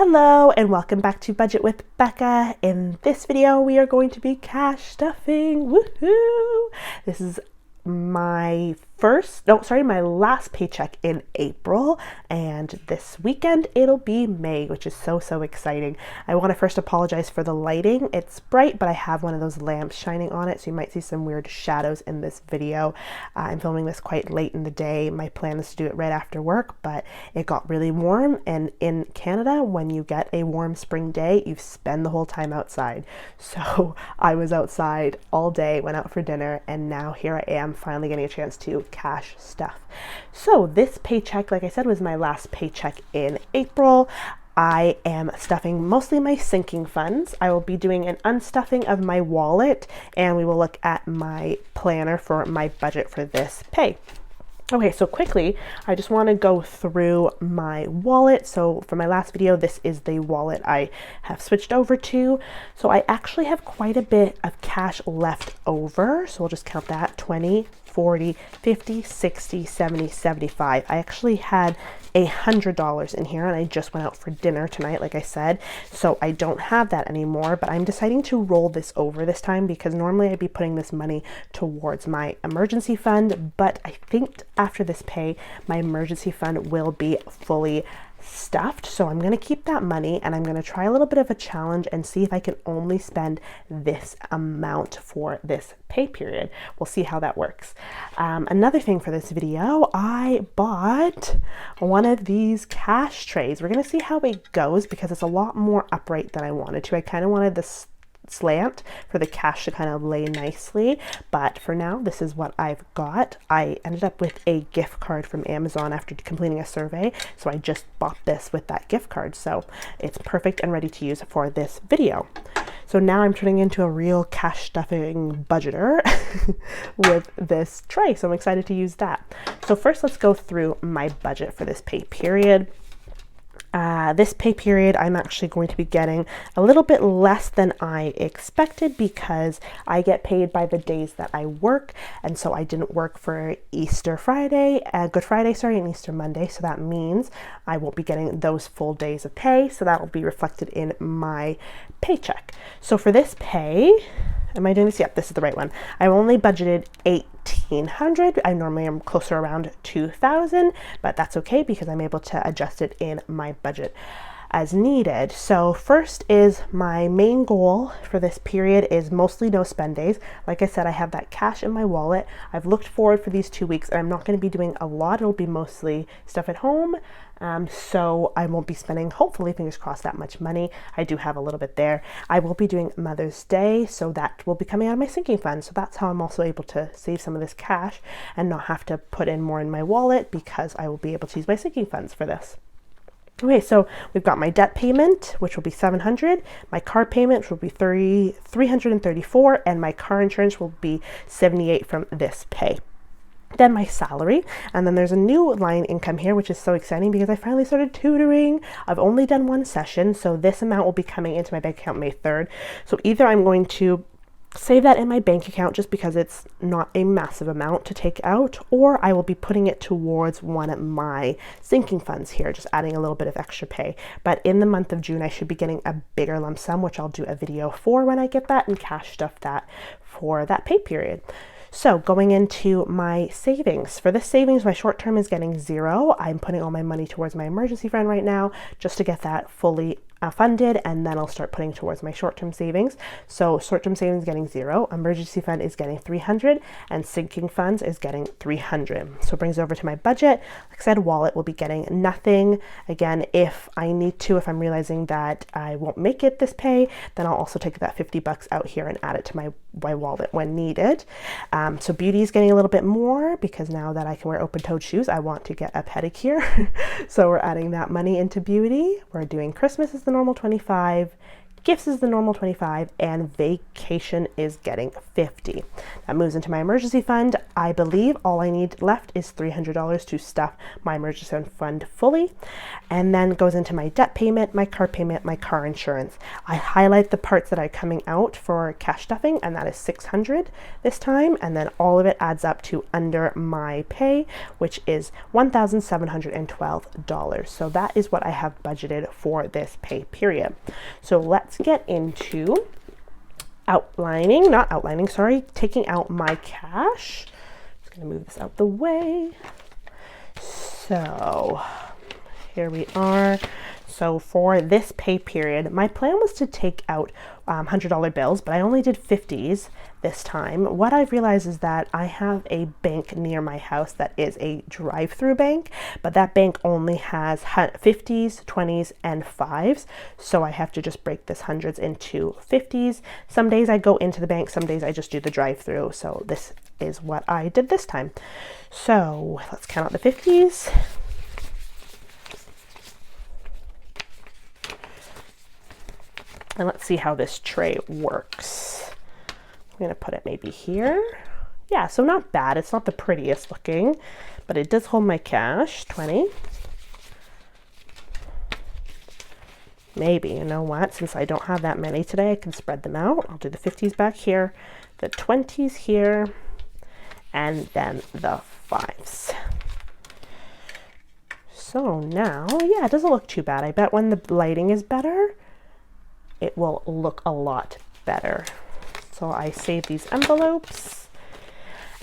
Hello and welcome back to Budget with Becca. In this video, we are going to be cash stuffing. Woohoo! This is my my last paycheck in April, and this weekend it'll be May, which is so exciting. I want to first apologize for the lighting. It's bright, but I have one of those lamps shining on it, so you might see some weird shadows in this video. I'm filming this quite late in the day. My plan is to do it right after work, but it got really warm, and in Canada, when you get a warm spring day, you spend the whole time outside. So I was outside all day, went out for dinner, and now here I am finally getting a chance to cash stuff. So this paycheck, like I said, was my last paycheck in April. I am stuffing mostly my sinking funds. I will be doing an unstuffing of my wallet, and we will look at my planner for my budget for this pay. Okay, so quickly, I just want to go through my wallet. So for my last video, this is the wallet I have switched over to. So I actually have quite a bit of cash left over. So we'll just count that: 20, 40, 50, 60, 70, 75. I actually had $100 in here, and I just went out for dinner tonight, like I said, so I don't have that anymore, but I'm deciding to roll this over this time because normally I'd be putting this money towards my emergency fund, but I think after this pay, my emergency fund will be fully stuffed. So I'm going to keep that money, and I'm going to try a little bit of a challenge and see if I can only spend this amount for this pay period. We'll see how that works. Another thing for this video, I bought one of these cash trays. We're going to see how it goes because it's a lot more upright than I wanted to. I kind of wanted this slant for the cash to kind of lay nicely, but for now this is what I've got. I ended up with a gift card from Amazon after completing a survey, so I just bought this with that gift card, so it's perfect and ready to use for this video. So now I'm turning into a real cash stuffing budgeter with this tray, so I'm excited to use that. So first, let's go through my budget for this pay period. This pay period, I'm actually going to be getting a little bit less than I expected because I get paid by the days that I work, and so I didn't work for Good Friday, and Easter Monday, so that means I won't be getting those full days of pay, so that will be reflected in my paycheck. So for this pay, am I doing this? Yep, this is the right one. I've only budgeted $1,800. I normally am closer around $2,000, but that's okay because I'm able to adjust it in my budget as needed. So first is my main goal for this period is mostly no spend days. Like I said, I have that cash in my wallet. I've looked forward for these 2 weeks, and I'm not going to be doing a lot. It'll be mostly stuff at home. So I won't be spending, hopefully, fingers crossed, that much money. I do have a little bit there. I will be doing Mother's Day, so that will be coming out of my sinking fund. So that's how I'm also able to save some of this cash and not have to put in more in my wallet because I will be able to use my sinking funds for this. Okay, so we've got my debt payment, which will be $700, my car payment, which will be $334, and my car insurance will be $78 from this pay. Then my salary, and then there's a new line income here, which is so exciting because I finally started tutoring. I've only done one session, so this amount will be coming into my bank account May 3rd. So either I'm going to save that in my bank account just because it's not a massive amount to take out, or I will be putting it towards one of my sinking funds here, just adding a little bit of extra pay. But in the month of June, I should be getting a bigger lump sum, which I'll do a video for when I get that and cash stuff that for that pay period. So going into my savings. For this savings, my short term is getting $0. I'm putting all my money towards my emergency fund right now just to get that fully funded, and then I'll start putting towards my short-term savings. So short-term savings getting $0, emergency fund is getting $300, and sinking funds is getting $300. So it brings it over to my budget. Like I said, wallet will be getting nothing. Again, if I need to, if I'm realizing that I won't make it this pay, then I'll also take that $50 out here and add it to my wallet when needed. So beauty is getting a little bit more because now that I can wear open-toed shoes, I want to get a pedicure. So we're adding that money into beauty. We're doing Christmas as the normal 25, gifts is the normal 25, and vacation is getting 50. That moves into my emergency fund. I believe all I need left is $300 to stuff my emergency fund fully, and then goes into my debt payment, my car insurance. I highlight the parts that are coming out for cash stuffing, and that is $600 this time, and then all of it adds up to under my pay, which is $1,712. So that is what I have budgeted for this pay period. So let's get into taking out my cash. Just gonna move this out the way. So here we are. So for this pay period, my plan was to take out $100 bills, but I only did 50s this time. What I've realized is that I have a bank near my house that is a drive-through bank, but that bank only has 50s, 20s, and 5s. So I have to just break this hundreds into 50s. Some days I go into the bank, some days I just do the drive-through. So this is what I did this time. So let's count out the 50s. And let's see how this tray works. I'm gonna put it maybe here. Yeah, so not bad. It's not the prettiest looking, but it does hold my cash, 20. Maybe, you know what? Since I don't have that many today, I can spread them out. I'll do the 50s back here, the 20s here, and then the 5s. So now, yeah, it doesn't look too bad. I bet when the lighting is better, it will look a lot better. So I save these envelopes,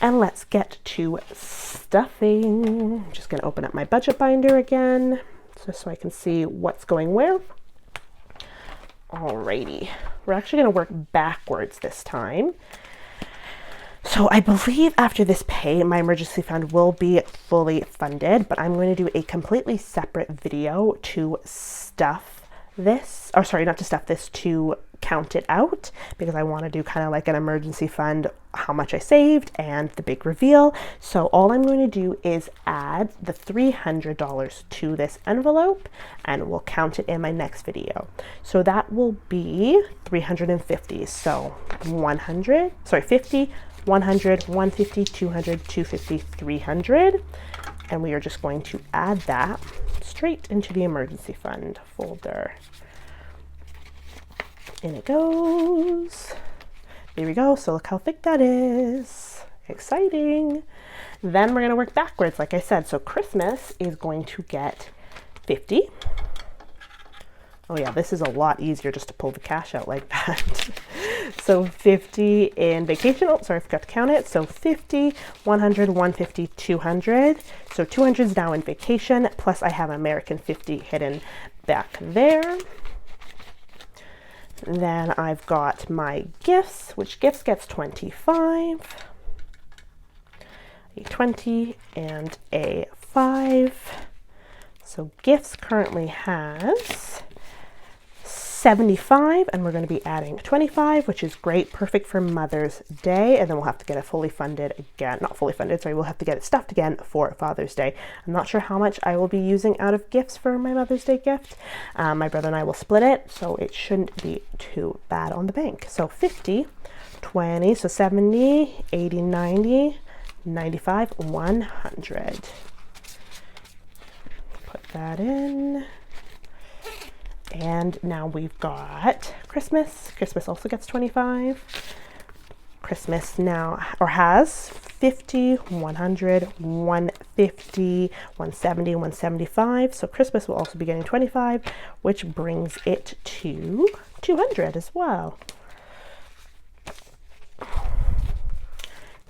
and let's get to stuffing. I'm just gonna open up my budget binder again, just so I can see what's going where. Alrighty, we're actually gonna work backwards this time. So I believe after this pay, my emergency fund will be fully funded, but I'm going to do a completely separate video to stuff this, or sorry, not to stuff this, to count it out, because I want to do kind of like an emergency fund, how much I saved and the big reveal. So all I'm going to do is add the $300 to this envelope, and we'll count it in my next video. So that will be 350. So 50, 100, 150, 200, 250, 300. And we are just going to add that straight into the emergency fund folder. In it goes. There we go. So look how thick that is. Exciting. Then we're going to work backwards, like I said. So Christmas is going to get 50. Oh yeah, this is a lot easier just to pull the cash out like that. So 50 in vacation. Oh, sorry, I forgot to count it. So 50, 100, 150, 200. So 200 is now in vacation, plus I have an American 50 hidden back there. Then I've got my gifts, which gifts gets 25, a 20, and a 5. So gifts currently has 75, and we're going to be adding 25, which is great, perfect for Mother's Day, and then we'll have to get it fully funded again, not fully funded, sorry, we'll have to get it stuffed again for Father's Day. I'm not sure how much I will be using out of gifts for my Mother's Day gift. My brother and I will split it, so it shouldn't be too bad on the bank. So 50, 20, so 70, 80, 90, 95, 100. Put that in. And now we've got Christmas. Christmas also gets 25. Christmas now, or has 50, 100, 150, 170, 175. So Christmas will also be getting 25, which brings it to 200 as well.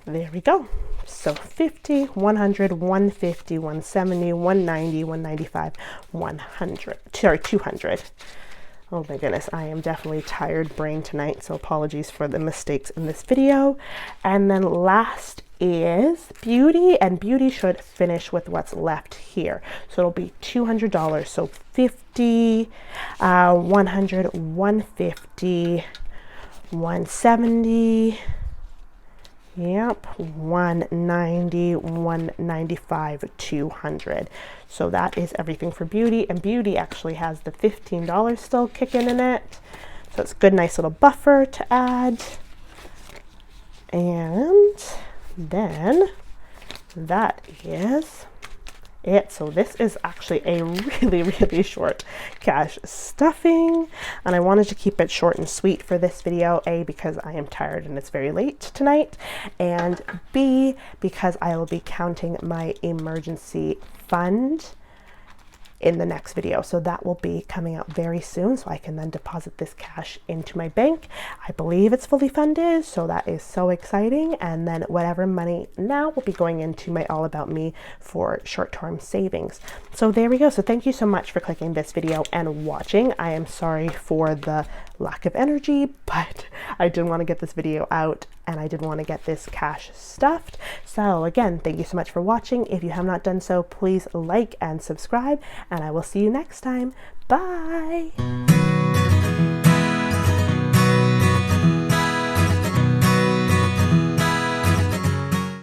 There we go. So 50, 100, 150, 170, 190, 195, 100. Sorry, 200. Oh my goodness, I am definitely tired brain tonight, so apologies for the mistakes in this video. And then last is beauty, and beauty should finish with what's left here. So it'll be $200. So 50, 100, 150, 170, yep, 190, 195, 200. So that is everything for beauty, and beauty actually has the $15 still kicking in it. So it's a good, nice little buffer to add. And then that is it. So this is actually a really short cash stuffing, and I wanted to keep it short and sweet for this video, A, because I am tired and it's very late tonight, and B, because I will be counting my emergency fund in the next video. So that will be coming out very soon, so I can then deposit this cash into my bank. I believe it's fully funded, so that is so exciting. And then whatever money now will be going into my All About Me for short-term savings. So there we go. So thank you so much for clicking this video and watching. I am sorry for the lack of energy, but I did want to get this video out and I did want to get this cash stuffed. So again, thank you so much for watching. If you have not done so, please like and subscribe, and I will see you next time. Bye.